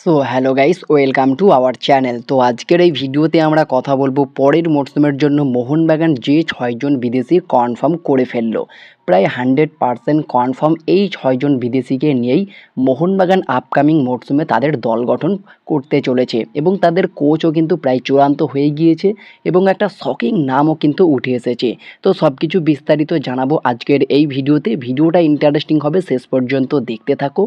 So hello guys, welcome to our channel. তো আজকের এই ভিডিওতে আমরা কথা বলবো পরের মরশুমের জন্য মোহনবাগান যে 6জন বিদেশি কনফার্ম করে ফেললো। প্রায় 100% কনফার্ম এই 6জন বিদেশিকে নিয়েই মোহনবাগান আপকামিং মরশুমে তাদের দল গঠন করতে চলেছে এবং তাদের কোচও কিন্তু প্রায় চূড়ান্ত হয়ে গিয়েছে এবং একটা শকিং নামও কিন্তু উঠে এসেছে। তো সব কিছু বিস্তারিত জানাবো আজকের এই ভিডিওতে। ভিডিওটা ইন্টারেস্টিং হবে, শেষ পর্যন্ত দেখতে থাকো।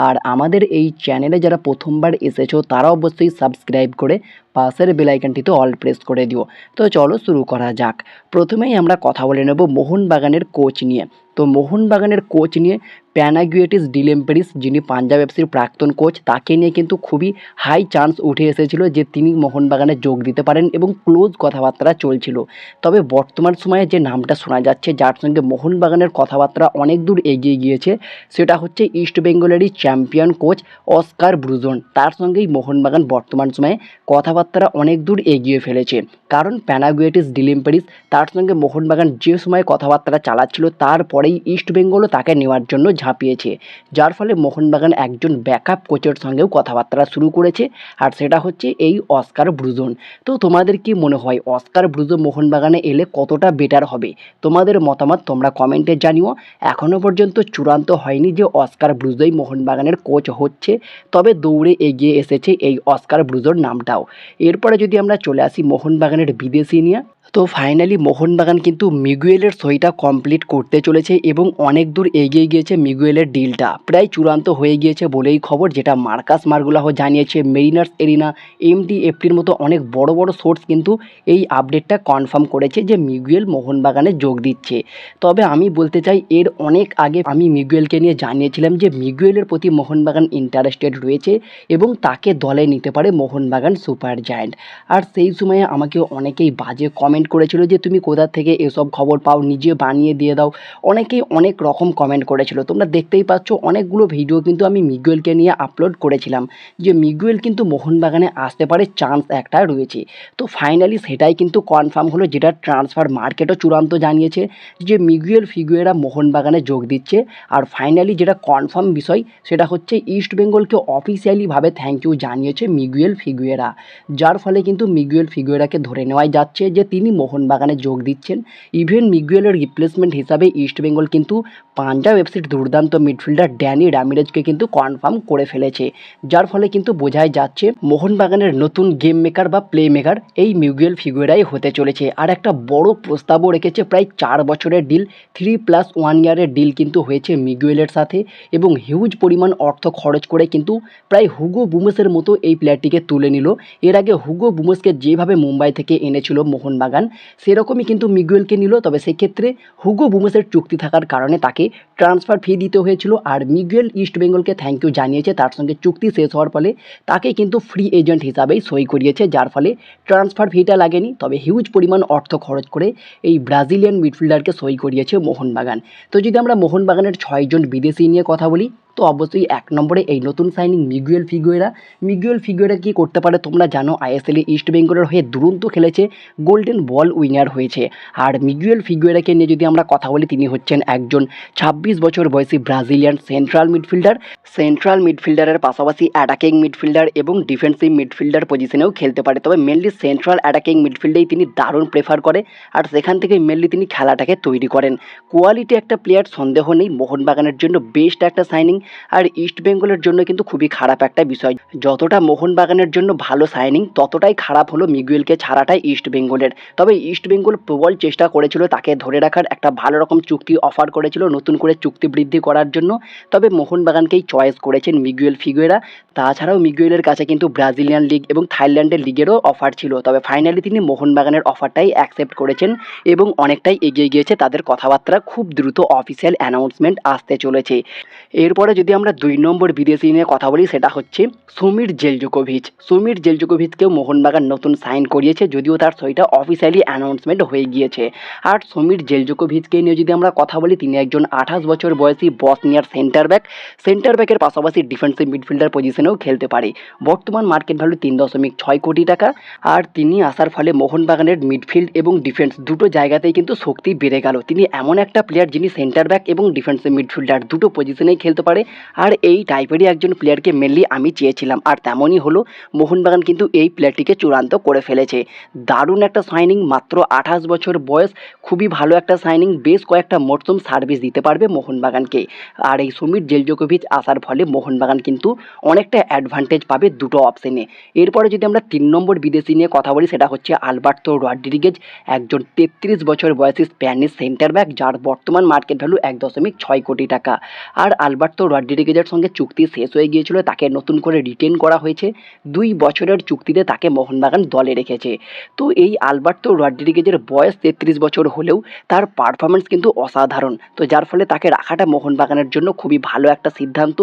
আর আমাদের এই চ্যানেলে যারা প্রথমবার এসেছো তারা অবশ্যই সাবস্ক্রাইব করে পাশের বেল আইকনটিতে অল প্রেস করে দিও। তো চলো শুরু করা যাক। প্রথমেই আমরা কথা বলে নেব মোহনবাগানের কোচ নিয়ে। তো মোহনবাগানের কোচ নিয়ে প্যানাগিওটিস ডিলেম্পেরিস, যিনি পাঞ্জাব এফসির প্রাক্তন কোচ, তাকে নিয়ে কিন্তু খুবই হাই চান্স উঠে এসেছিল যে তিনি মোহনবাগানে যোগ দিতে পারেন এবং ক্লোজ কথাবার্তা চলছিল। তবে বর্তমান সময়ে যে নামটা শোনা যাচ্ছে, যার সঙ্গে মোহনবাগানের কথাবার্তা অনেক দূর এগিয়ে গিয়েছে, সেটা হচ্ছে ইস্টবেঙ্গলেরই চ্যাম্পিয়ন কোচ অস্কার ব্রুজন। তার সঙ্গেই মোহনবাগান বর্তমান সময়ে কথাবার্তা অনেক দূর এগিয়ে ফেলেছে। কারণ প্যানাগিওটিস ডিলেম্পেরিস তার সঙ্গে মোহনবাগান যে সময় কথাবার্তা চালাচ্ছিল, তারপরেই ইস্টবেঙ্গলও তাকে নেওয়ার জন্য ঝাঁপিয়েছে, যার ফলে মোহনবাগান একজন ব্যাকআপ কোচের সঙ্গেও কথাবার্তা শুরু করেছে, আর সেটা হচ্ছে এই অস্কার ব্রুজন। তো তোমাদের কি মনে হয় অস্কার ব্রুজো মোহনবাগানে এলে কতটা বেটার হবে? তোমাদের মতামত তোমরা কমেন্টে জানিও। এখনও পর্যন্ত চূড়ান্ত হয়নি যে অস্কার ব্রুজোই মোহনবাগানের কোচ হচ্ছে, তবে দৌড়ে এগিয়ে এসেছে এই অস্কার ব্রুজোর নামটাও। এরপরে যদি আমরা চলে আসি মোহনবাগানের বিদেশি নিয়ে, তো ফাইনালি মোহনবাগান কিন্তু মিগুয়েলের সইটা কমপ্লিট করতে চলেছে এবং অনেক দূর এগিয়ে গিয়েছে। মিগুয়েলের ডিলটা প্রায় চূড়ান্ত হয়ে গিয়েছে বলেই খবর, যেটা মার্কাস মার্গুলাহো জানিয়েছে। মেরিনার্স এরিনা, এমটিএফটির মতো অনেক বড় বড় সোর্স কিন্তু এই আপডেটটা কনফার্ম করেছে যে মিগুয়েল মোহনবাগানে যোগ দিচ্ছে। তবে আমি বলতে চাই, এর অনেক আগে আমি মিগুয়েলকে নিয়ে জানিয়েছিলাম যে মিগুয়েলের প্রতি মোহনবাগান ইন্টারেস্টেড রয়েছে এবং তাকে দলে নিতে পারে মোহনবাগান সুপার জায়ান্ট। আর সেই সময়ে আমাকে অনেকেই বাজে কমেন্ট করেছিল যে তুমি কোথা থেকে এসব খবর পাও, নিজে বানিয়ে দিয়ে দাও। অনেকেই অনেক রকম কমেন্ট করেছিল, তোমরা দেখতেই পাচ্ছ। অনেকগুলো ভিডিও কিন্তু আমি মিগুয়েলকে নিয়ে আপলোড করেছিলাম যে মিগুয়েল কিন্তু মোহনবাগানে আসতে পারে, চান্স একটা রয়েছে। তো ফাইনালি সেটাই কিন্তু কনফার্ম হলো, যেটা ট্রান্সফার মার্কেটও চূড়ান্ত জানিয়েছে যে মিগুয়েল ফিগুয়েরা মোহনবাগানে যোগ দিচ্ছে। আর ফাইনালি যেটা কনফার্ম বিষয়, সেটা হচ্ছে ইস্টবেঙ্গলকে অফিসিয়ালিভাবে থ্যাংক ইউ জানিয়েছে মিগুয়েল ফিগুয়েরা, যার ফলে কিন্তু মিগুয়েল ফিগুয়েরাকে ধরে নেওয়াই যাচ্ছে যে তিনি মোহনবাগানে যোগ দিচ্ছেন। ইভেন মিগুয়েলের রিপ্লেসমেন্ট হিসাবে ইস্টবেঙ্গল কিন্তু পাঞ্জাব এফসির দুর্দান্ত মিডফিল্ডার ড্যানি রামিরেজকে কিন্তু কনফার্ম করে ফেলেছে, যার ফলে কিন্তু বোঝাই যাচ্ছে মোহনবাগানের নতুন গেম মেকার বা প্লে মেকার এই মিগুয়েল ফিগুয়েরাই হতে চলেছে। আর একটা বড় প্রস্তাবও রেখেছে, প্রায় 4 বছরের ডিল, 3+1 ইয়ারের ডিল কিন্তু হয়েছে মিগুয়েলের সাথে, এবং হিউজ পরিমাণ অর্থ খরচ করে কিন্তু প্রায় হুগো বুমসের মতো এই প্লেয়ারটিকে তুলে নিল। এর আগে হুগো বুমসকে যেভাবে মুম্বাই থেকে এনেছিল মোহনবাগান, সেরকমই কিন্তু মিগুয়েলকে নিল। তবে সেক্ষেত্রে হুগো বুমসের চুক্তি থাকার কারণে তাকে ট্রান্সফার ফি দিতে হয়েছিল, আর মিগুয়েল ইস্টবেঙ্গলকে থ্যাংক ইউ জানিয়েছে। তার সঙ্গে চুক্তি শেষ হওয়ার ফলে তাকে কিন্তু ফ্রি এজেন্ট হিসাবেই সই করিয়েছে, যার ফলে ট্রান্সফার ফিটা লাগেনি। তবে হিউজ পরিমাণ অর্থ খরচ করে এই ব্রাজিলিয়ান মিডফিল্ডারকে সই করিয়েছে মোহনবাগান। তো যদি আমরা মোহনবাগানের 6জন বিদেশি নিয়ে কথা বলি, তো অবশ্যই 1 নম্বরে এই নতুন signing Miguel Figueira. Miguel Figueira কী করতে পারে তোমরা জানো, আইএসএলে ইস্টবেঙ্গলের হয়ে দুরন্ত খেলেছে, গোল্ডেন বল উইনার হয়েছে। আর মিগুয়েল ফিগুয়েরাকে নিয়ে যদি আমরা কথা বলি, তিনি হচ্ছেন একজন 26 বছর বয়সী ব্রাজিলিয়ান সেন্ট্রাল মিডফিল্ডার। সেন্ট্রাল মিডফিল্ডারের পাশাপাশি অ্যাটাকিং মিডফিল্ডার এবং ডিফেন্সিভ মিডফিল্ডার পজিশনেও খেলতে পারে, তবে মেনলি সেন্ট্রাল অ্যাটাকিং মিডফিল্ডেই তিনি দারুণ প্রেফার করে, আর সেখান থেকে মেনলি তিনি খেলাটাকে তৈরি করেন। কোয়ালিটি একটা প্লেয়ার, সন্দেহ নেই। মোহনবাগানের জন্য বেস্ট একটা সাইনিং, আর ইস্টবেঙ্গলের জন্য কিন্তু খুবই খারাপ একটা বিষয়। যতটা মোহনবাগানের জন্য ভালো সাইনিং, ততটাই খারাপ হলো মিগুয়েলকে ছাড়াটাই ইস্টবেঙ্গলের। তবে ইস্টবেঙ্গল প্রবল চেষ্টা করেছিল তাকে ধরে রাখার, একটা ভালো রকম চুক্তি অফার করেছিল নতুন করে চুক্তি বৃদ্ধি করার জন্য। তবে মোহনবাগানকেই চয়েস করেছেন মিগুয়েল ফিগুয়েরা। তাছাড়াও মিগুয়েলের কাছে কিন্তু ব্রাজিলিয়ান লিগ এবং থাইল্যান্ডের লিগেরও অফার ছিল, তবে ফাইনালি তিনি মোহনবাগানের অফারটাই অ্যাকসেপ্ট করেছেন এবং অনেকটাই এগিয়ে গিয়েছে তাদের কথাবার্তা। খুব দ্রুত অফিসিয়াল অ্যানাউন্সমেন্ট আসতে চলেছে। এরপরে যদি আমরা 2 নম্বর বিদেশি নিয়ে কথা বলি, সেটা হচ্ছে সমীর জেলজোকোভিচ। সমীর জেলজোকোভিচকেও মোহনবাগান নতুন সাইন করিয়েছে, যদিও তার সইটা অফিসিয়ালি অ্যানাউন্সমেন্ট হয়ে গিয়েছে। আর সমীর জেলজোকোভিচকে নিয়ে যদি আমরা কথা বলি, তিনি একজন 28 বছর বয়সী বসনিয়ার সেন্টার ব্যাক। সেন্টার ব্যাকের পাশাপাশি ডিফেন্সিভ মিডফিল্ডার পজিশনেও খেলতে পারে। বর্তমান মার্কেট ভ্যালু 3.6 কোটি টাকা। আর তিনি আসার ফলে মোহনবাগানের মিডফিল্ড এবং ডিফেন্স দুটো জায়গাতেই কিন্তু শক্তি বেড়ে গেল। তিনি এমন একটা প্লেয়ার যিনি সেন্টার ব্যাক এবং ডিফেন্সিভ মিডফিল্ডার দুটো পজিশনেই খেলতে পারে, আর এই টাইপেরই একজন প্লেয়ারকে মেনলি আমি চেয়েছিলাম, আর তেমনই হলো। মোহনবাগান কিন্তু এই প্লেয়ারটিকে চূড়ান্ত করে ফেলেছে। দারুণ একটা সাইনিং, মাত্র 28 বছর বয়স, খুবই ভালো একটা সাইনিং, বেশ কয়েকটা মরশুম সার্ভিস দিতে পারবে মোহনবাগানকে। আর এই সমীর জেলজোকোভিচ আসার ফলে মোহনবাগান কিন্তু অনেকটা অ্যাডভান্টেজ পাবে দুটো অপশনে। এরপরে যদি আমরা 3 নম্বর বিদেশি নিয়ে কথা বলি, সেটা হচ্ছে আলবার্তো রড্রিগেজ, একজন 33 বছর বয়সী স্প্যানিশ সেন্টার ব্যাক, যার বর্তমান মার্কেট ভ্যালু 1.6 কোটি টাকা। আর আলবার্তো রড্রিগেজের সঙ্গে চুক্তি শেষ হয়ে গিয়েছিল, তাকে নতুন করে রিটেন করা হয়েছে। 2 বছরের চুক্তিতে তাকে মোহনবাগান দলে রেখেছে। তো এই আলবার্তো রড্রিগেজের বয়স 33 বছর হলেও তার পারফরমেন্স কিন্তু অসাধারণ, তো যার ফলে তাকে রাখাটা মোহনবাগানের জন্য খুবই ভালো একটা সিদ্ধান্ত।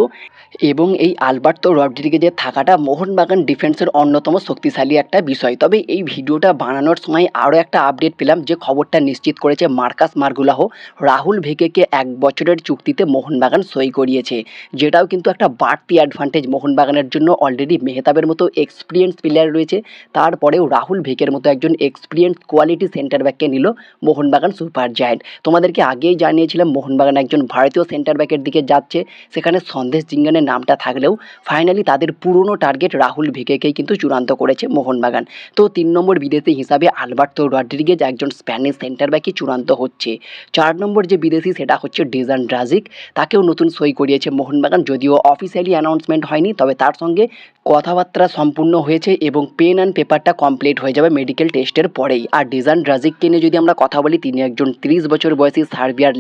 এবং এই আলবার্তো রড্রিগেজের থাকাটা মোহনবাগান ডিফেন্সের অন্যতম শক্তিশালী একটা বিষয়। তবে এই ভিডিওটা বানানোর সময় আরও একটা আপডেট পেলাম, যে খবরটা নিশ্চিত করেছে মার্কাস মার্গুলাহো, রাহুল ভেকেকে 1 বছরের চুক্তিতে মোহনবাগান সই করিয়েছে, যেটাও কিন্তু একটা বাড়তি অ্যাডভান্টেজ মোহনবাগানের জন্য। অলরেডি মেহতাবের মতো এক্সপিরিয়েন্স প্লেয়ার রয়েছে, তারপরেও রাহুল ভেকের মতো একজন এক্সপিরিয়েন্স কোয়ালিটি সেন্টার ব্যাককে নিল মোহনবাগান সুপার জায়ান্ট। তোমাদেরকে আগেই জানিয়েছিলাম মোহনবাগান একজন ভারতীয় সেন্টার ব্যাকের দিকে যাচ্ছে, সেখানে সন্দেশ জিঙ্গানের নামটা থাকলেও ফাইনালি তাদের পুরনো টার্গেট রাহুল ভেকেকেই কিন্তু চূড়ান্ত করেছে মোহনবাগান। তো 3 নম্বর বিদেশি হিসাবে আলবার্তো রড্রিগেজ, একজন স্প্যানিশ সেন্টার ব্যাকই চূড়ান্ত হচ্ছে। 4 নম্বর যে বিদেশি সেটা হচ্ছে ডেজান ড্রাজিক, তাকেও নতুন সই করিয়েছে মোহনবাগান, যদিও অফিসিয়ালি অ্যানাউন্সমেন্ট হয়নি, তবে তার সঙ্গে কথাবার্তা সম্পূর্ণ হয়েছে এবং পেন অ্যান্ড পেপারটা কমপ্লিট হয়ে যাবে মেডিকেল টেস্টের পরেই। আর ডেজান ড্রাজিককে নিয়ে যদি আমরা কথা বলি, তিনি একজন 30 বছর বয়সী সার্বিয়ার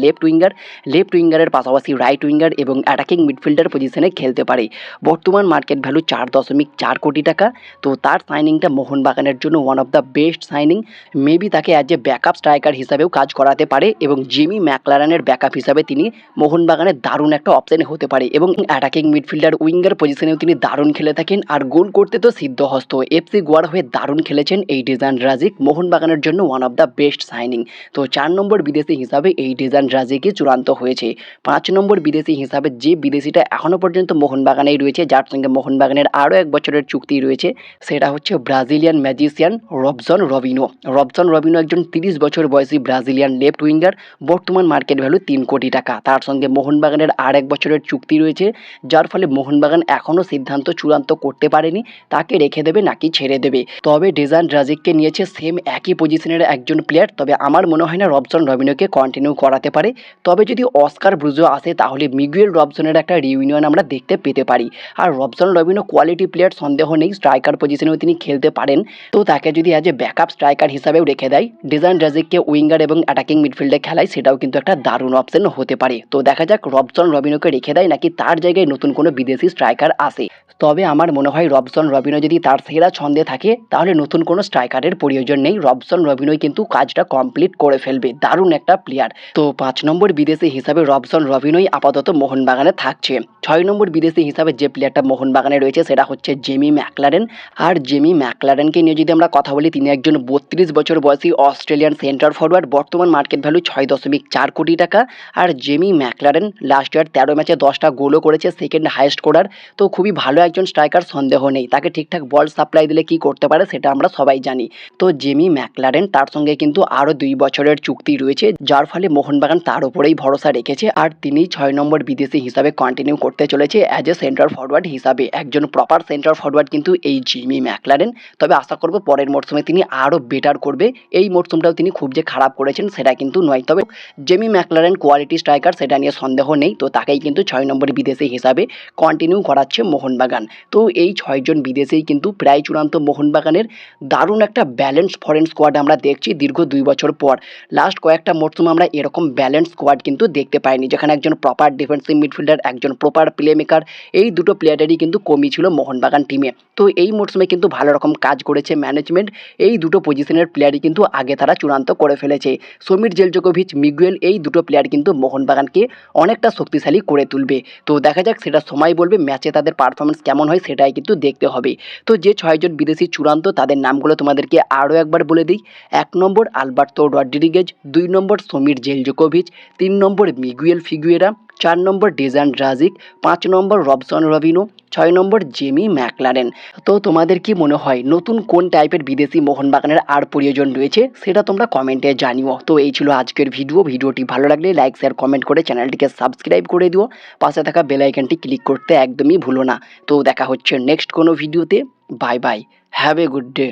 লেফট উইঙ্গারের পাশাপাশি রাইট উইঙ্গার এবং অ্যাটাকিং মিডফিল্ডার পজিশনে খেলতে পারে। বর্তমান মার্কেট ভ্যালু 4.4 কোটি টাকা। তো তার সাইনিংটা মোহনবাগানের জন্য one of the best signing. Maybe তাকে অ্যাজ এ ব্যাকআপ স্ট্রাইকার হিসাবেও কাজ করাতে পারে, এবং জিমি ম্যাকলারেনের ব্যাকআপ হিসাবে তিনি মোহনবাগানের দারুণ একটা অপশন হতে পারে। এবং অ্যাটাকিং মিডফিল্ডার উইঙ্গার পজিশনেও তিনি দারুণ খেলে থাকেন, আর গোল করতে তো সিদ্ধহস্ত। এফসি গোয়ার হয়ে দারুণ খেলেছেন এই ডেজান ড্রাজিক, মোহনবাগানের জন্য one of the best signing. তো 4 নম্বর বিদেশি হিসাবে এই ডেজান ড্রাজিকই চূড়ান্ত হয়েছে। 5 নম্বর বিদেশি হিসাবে যে বিদেশিটা এখনও পর্যন্ত মোহনবাগানেই রয়েছে, যার সঙ্গে মোহনবাগানের আরও 1 বছরের চুক্তি রয়েছে, সেটা হচ্ছে ব্রাজিলিয়ান ম্যাজিশিয়ান রবসন রবিনো। রবসন রবিনো একজন 30 বছর বয়সী ব্রাজিলিয়ান লেফট উইঙ্গার, বর্তমান মার্কেট ভ্যালু 3 কোটি টাকা। তার সঙ্গে মোহনবাগানের আর 1 বছরের চুক্তি রয়েছে, যার ফলে মোহনবাগান এখনও সিদ্ধান্ত চূড়ান্ত করতে পারেনি তাকে রেখে দেবে নাকি ছেড়ে দেবে। তবে ডেজান ড্রাজিককে নিয়েছে সেম একই পজিশনের একজন প্লেয়ার, তবে আমার মনে হয় না রবসন রবিনোকে কন্টিনিউ করাতে পারে। তবে যদি অস্কার ব্রুজো আসে, তাহলে মিগুয়েল রবসনের একটা রিউনিয়ন আমরা দেখতে পেতে পারি। আর রবসন রবিনো কোয়ালিটি প্লেয়ার, সন্দেহ নেই, স্ট্রাইকার পজিশনেও তিনি খেলতে পারেন। তো তাকে যদি অ্যাজ এ ব্যাকআপ স্ট্রাইকার হিসাবেও রেখে দেয়, ডেজান ড্রাজিককে উইঙ্গার এবং অ্যাটাকিং মিডফিল্ডে খেলায়, সেটাও কিন্তু একটা দারুণ অপশন হতে পারে। তো দেখা যাক রবসন রবিনোকে রেখে দেয় নাকি তার জায়গায় নতুন কোনো বিদেশি স্ট্রাইকার আসে। তবে আমার মনে হয় রবসন রবিনো যদি তার সেরা ছন্দে থাকে, তাহলে নতুন কোনো স্ট্রাইকারের প্রয়োজন নেই। রবসন রবিনোই কিন্তু কাজটা কমপ্লিট করে ফেলবে, দারুণ একটা প্লেয়ার। তো 5 নম্বর বিদেশি হিসাবে রবসন রবিনোই আপাতত মোহনবাগানে থাকছে। 6 নম্বর বিদেশি হিসাবে যে প্লেয়ারটা মোহনবাগানে রয়েছে, সেটা হচ্ছে জেমি ম্যাকলারেন। আর জেমি ম্যাকলারেনকে নিয়ে যদি আমরা কথা বলি, তিনি একজন 32 বছর বয়সী অস্ট্রেলিয়ান সেন্টার ফরওয়ার্ড, বর্তমান মার্কেট ভ্যালু 6.4 কোটি টাকা। আর জেমি ম্যাকলারেন লাস্ট ইয়ার 13 ম্যাচে 10টা গোলও করেছে, সেকেন্ড হাইয়েস্ট স্কোরার। তো খুবই ভালো একজন স্ট্রাইকার, সন্দেহ নেই। তাকে ঠিকঠাক বল সাপ্লাই দিলে কি করতে পারে সেটা আমরা সবাই জানি। তো জেমি ম্যাকলারেন, তার সঙ্গে কিন্তু আরও 2 বছরের চুক্তি রয়েছে, যার ফলে মোহনবাগান তার উপরেই ভরসা রেখেছে। আর তিনি 6 নম্বর বিদেশি হিসাবে কন্টিনিউ করতে চলেছে অ্যাজ এ সেন্টার ফরওয়ার্ড হিসাবে। একজন প্রপার সেন্টার ফরওয়ার্ড কিন্তু এই জেমি ম্যাকলারেন। তবে আশা করব পরের মরশুমে তিনি আরও বেটার করবে। এই মরশুমটাও তিনি খুব যে খারাপ করেছেন সেটা কিন্তু নয়। তবে জেমি ম্যাকলারেন কোয়ালিটি স্ট্রাইকার, সেটা নিয়ে সন্দেহ নেই। তো তাকেই কিন্তু 6 নম্বর বিদেশি হিসাবে কন্টিনিউ করাচ্ছে মোহনবাগান। তো এই 6 জন বিদেশেই কিন্তু প্রায় চূড়ান্ত মোহনবাগানের দারুণ একটা ব্যালেন্স ফরেন স্কোয়াড আমরা দেখছি দীর্ঘ 2 বছর পর। লাস্ট কয়েকটা মরশুমে আমরা এরকম ব্যালেন্স স্কোয়াড কিন্তু দেখতে পাইনি, যেখানে একজন প্রপার ডিফেন্সিভ মিডফিল্ডার, একজন প্রপার প্লে মেকার, এই দুটো প্লেয়ারেরই কিন্তু কমই ছিল মোহনবাগান টিমে। তো এই মরশুমে কিন্তু ভালো রকম কাজ করেছে ম্যানেজমেন্ট, এই দুটো পজিশনের প্লেয়ারই কিন্তু আগে তারা চূড়ান্ত করে ফেলেছে। সমীর জেলজোকোভিচ, মিগুয়েল, এই দুটো প্লেয়ার কিন্তু মোহনবাগানকে অনেকটা শক্তিশালী করে তুলবে। তো দেখা যাক, সেটা সময় বলবে, ম্যাচে তাদের পারফরমেন্স কেমন হয় সেটাই কিন্তু দেখতে হবে। তো যে 6 জন বিদেশি চূড়ান্ত, তাদের নামগুলো তোমাদেরকে আরও একবার বলে দিই। 1 নম্বর আলবার্তো রড্রিগেজ, 2 নম্বর সমীর জেলজোকোভিচ, 3 নম্বর মিগুয়েল ফিগুয়েরা, 4 নম্বর ডেজান ড্রাজিক, 5 নম্বর রবসন রবিনো, 6 নম্বর জেমি ম্যাকলারেন। তো তোমাদের কি মনে হয় নতুন কোন টাইপের বিদেশি মোহনবাগানের আর প্রয়োজন রয়েছে সেটা তোমরা কমেন্টে জানিও। তো এই ছিল আজকের ভিডিওটি ভালো লাগলে লাইক শেয়ার কমেন্ট করে চ্যানেলটিকে সাবস্ক্রাইব করে দিও, পাশে থাকা বেল আইকনটি ক্লিক করতে একদমই ভুলো না। তো দেখা হচ্ছে নেক্সট কোনো ভিডিওতে। Bye bye, have a good day.